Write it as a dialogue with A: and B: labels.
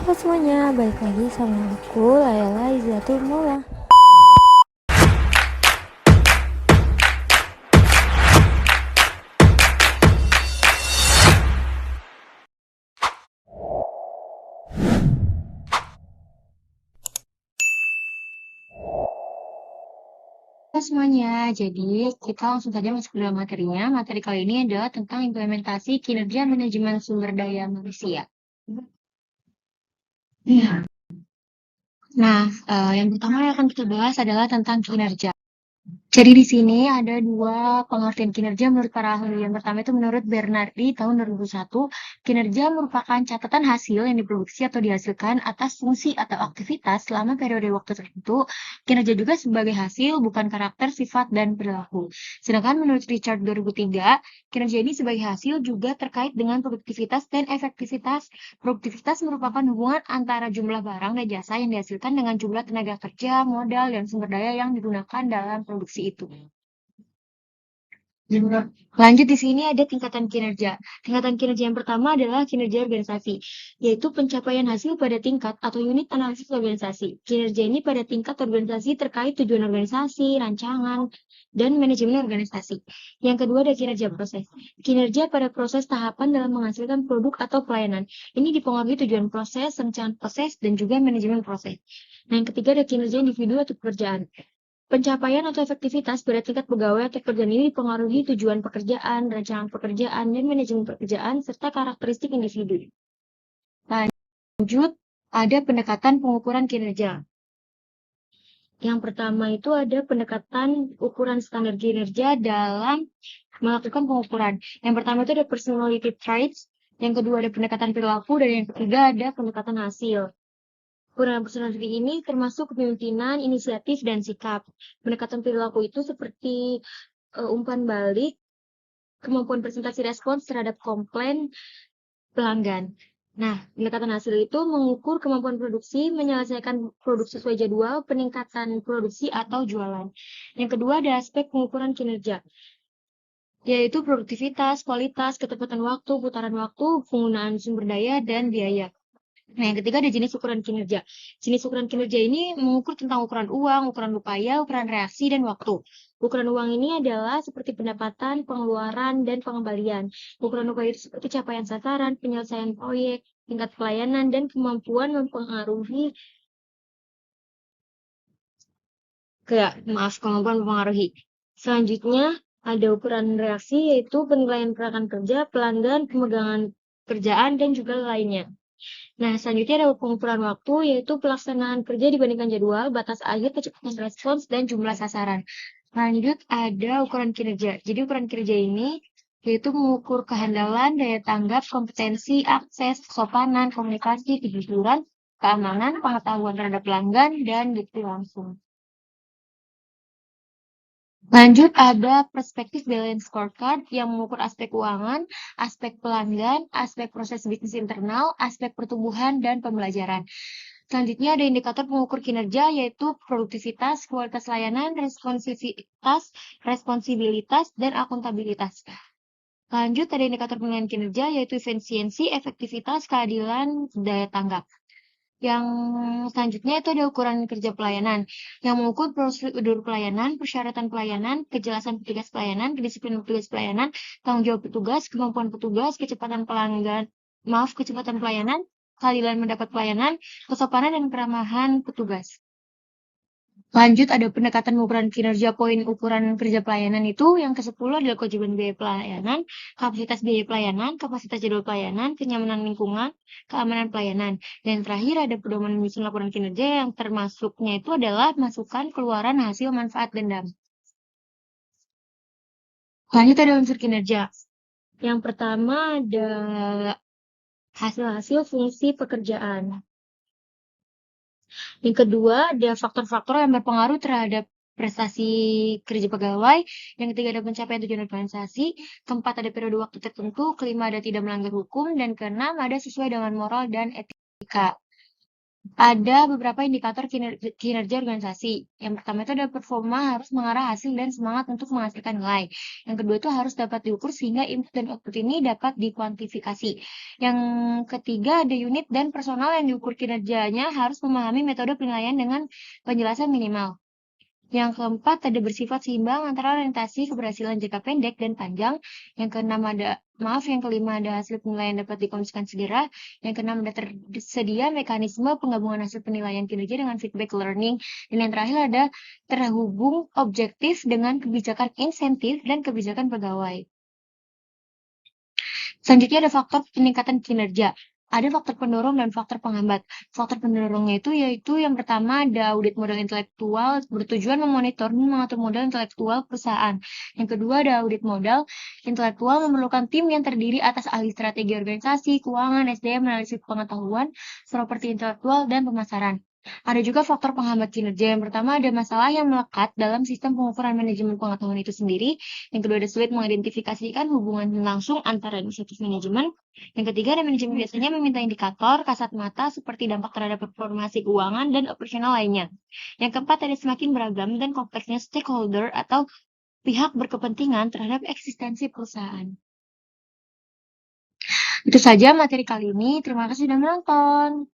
A: Halo semuanya, balik lagi sama aku Layla Izatul Mola.
B: Halo semuanya, jadi kita langsung saja masuk ke dalam materinya. Materi kali ini adalah tentang implementasi kinerja manajemen sumber daya manusia. Iya. Nah, yang pertama yang akan kita bahas adalah tentang kinerja. Jadi di sini ada dua pengertian kinerja menurut para ahli. Yang pertama itu menurut Bernardi tahun 2001, kinerja merupakan catatan hasil yang diproduksi atau dihasilkan atas fungsi atau aktivitas selama periode waktu tertentu. Kinerja juga sebagai hasil, bukan karakter, sifat, dan perilaku. Sedangkan menurut Richard 2003, kinerja ini sebagai hasil juga terkait dengan produktivitas dan efektivitas. Produktivitas merupakan hubungan antara jumlah barang dan jasa yang dihasilkan dengan jumlah tenaga kerja, modal, dan sumber daya yang digunakan dalam produksi itu. Lanjut di sini ada tingkatan kinerja. Tingkatan kinerja yang pertama adalah kinerja organisasi, yaitu pencapaian hasil pada tingkat atau unit analisis organisasi. Kinerja ini pada tingkat organisasi terkait tujuan organisasi, rancangan, dan manajemen organisasi. Yang kedua ada kinerja proses. Kinerja pada proses tahapan dalam menghasilkan produk atau pelayanan. Ini dipengaruhi tujuan proses, rancangan proses, dan juga manajemen proses. Nah, yang ketiga ada kinerja individu atau pekerjaan. Pencapaian atau efektivitas pada tingkat pegawai atau pekerjaan ini dipengaruhi tujuan pekerjaan, rancangan pekerjaan, dan manajemen pekerjaan, serta karakteristik individu. Lanjut, ada pendekatan pengukuran kinerja. Yang pertama itu ada pendekatan ukuran standar kinerja dalam melakukan pengukuran. Yang pertama itu ada personality traits, yang kedua ada pendekatan perilaku, dan yang ketiga ada pendekatan hasil. Ukuran personality ini termasuk kepemimpinan, inisiatif, dan sikap. Pendekatan perilaku itu seperti umpan balik, kemampuan presentasi respons terhadap komplain pelanggan. Nah, pendekatan hasil itu mengukur kemampuan produksi, menyelesaikan produk sesuai jadwal, peningkatan produksi atau jualan. Yang kedua ada aspek pengukuran kinerja, yaitu produktivitas, kualitas, ketepatan waktu, putaran waktu, penggunaan sumber daya, dan biaya. Nah, yang ketiga ada jenis ukuran kinerja. Jenis ukuran kinerja ini mengukur tentang ukuran uang, ukuran upaya, ukuran reaksi, dan waktu. Ukuran uang ini adalah seperti pendapatan, pengeluaran, dan pengembalian. Ukuran upaya itu seperti capaian sasaran, penyelesaian proyek, tingkat pelayanan, dan kemampuan mempengaruhi. Selanjutnya, ada ukuran reaksi, yaitu penilaian pergerakan kerja, pelanggan, pemegangan kerjaan, dan juga lainnya. Nah, selanjutnya ada pengukuran waktu, yaitu pelaksanaan kerja dibandingkan jadwal, batas akhir, kecepatan respons, dan jumlah sasaran. Lanjut, ada ukuran kinerja. Jadi, ukuran kinerja ini yaitu mengukur kehandalan, daya tanggap, kompetensi, akses, kesopanan, komunikasi, kejujuran, keamanan, pengetahuan terhadap pelanggan, dan bukti langsung. Lanjut, ada perspektif balance scorecard yang mengukur aspek keuangan, aspek pelanggan, aspek proses bisnis internal, aspek pertumbuhan, dan pembelajaran. Selanjutnya ada indikator pengukur kinerja yaitu produktivitas, kualitas layanan, responsibilitas, dan akuntabilitas. Lanjut ada indikator penilaian kinerja yaitu efisiensi, efektivitas, keadilan, daya tanggap. Yang selanjutnya itu ada ukuran kerja pelayanan yang mengukur prosedur pelayanan, persyaratan pelayanan, kejelasan petugas pelayanan, kedisiplinan petugas pelayanan, tanggung jawab petugas, kemampuan petugas, kecepatan pelayanan, keadilan mendapat pelayanan, kesopanan dan keramahan petugas. Lanjut ada pendekatan pengukuran kinerja poin ukuran kerja pelayanan itu yang ke-10 adalah kewajiban biaya pelayanan, kapasitas biaya pelayanan, kapasitas jadwal pelayanan, kenyamanan lingkungan, keamanan pelayanan. Dan terakhir ada pedoman menyusun laporan kinerja yang termasuknya itu adalah masukan, keluaran, hasil, manfaat, dendam. Lanjut ada unsur kinerja. Yang pertama ada hasil-hasil fungsi pekerjaan. Yang kedua, ada faktor-faktor yang berpengaruh terhadap prestasi kerja pegawai. Yang ketiga, ada pencapaian tujuan organisasi. Keempat, ada periode waktu tertentu. Kelima, ada tidak melanggar hukum. Dan keenam, ada sesuai dengan moral dan etika. Ada beberapa indikator kinerja organisasi. Yang pertama itu ada performa harus mengarah hasil dan semangat untuk menghasilkan nilai. Yang kedua itu harus dapat diukur sehingga input dan output ini dapat dikuantifikasi. Yang ketiga ada unit dan personal yang diukur kinerjanya harus memahami metode penilaian dengan penjelasan minimal. Yang keempat ada bersifat seimbang antara orientasi keberhasilan jangka pendek dan panjang. Yang kelima ada hasil penilaian dapat dikondisikan segera. Yang keenam ada tersedia mekanisme penggabungan hasil penilaian kinerja dengan feedback learning. Dan yang terakhir ada terhubung objektif dengan kebijakan insentif dan kebijakan pegawai. Selanjutnya ada faktor peningkatan kinerja. Ada faktor pendorong dan faktor penghambat. Faktor pendorongnya itu yaitu yang pertama ada audit modal intelektual bertujuan memonitor dan mengatur modal intelektual perusahaan. Yang kedua ada audit modal intelektual memerlukan tim yang terdiri atas ahli strategi organisasi, keuangan, SDM, analisis pengetahuan, properti intelektual, dan pemasaran. Ada juga faktor penghambat kinerja. Yang pertama ada masalah yang melekat dalam sistem pengukuran manajemen pengetahuan itu sendiri. Yang kedua ada sulit mengidentifikasikan hubungan langsung antara inisiatif manajemen. Yang ketiga ada manajemen biasanya meminta indikator kasat mata seperti dampak terhadap performasi keuangan dan operasional lainnya. Yang keempat ada semakin beragam dan kompleksnya stakeholder atau pihak berkepentingan terhadap eksistensi perusahaan. Itu saja materi kali ini. Terima kasih sudah menonton.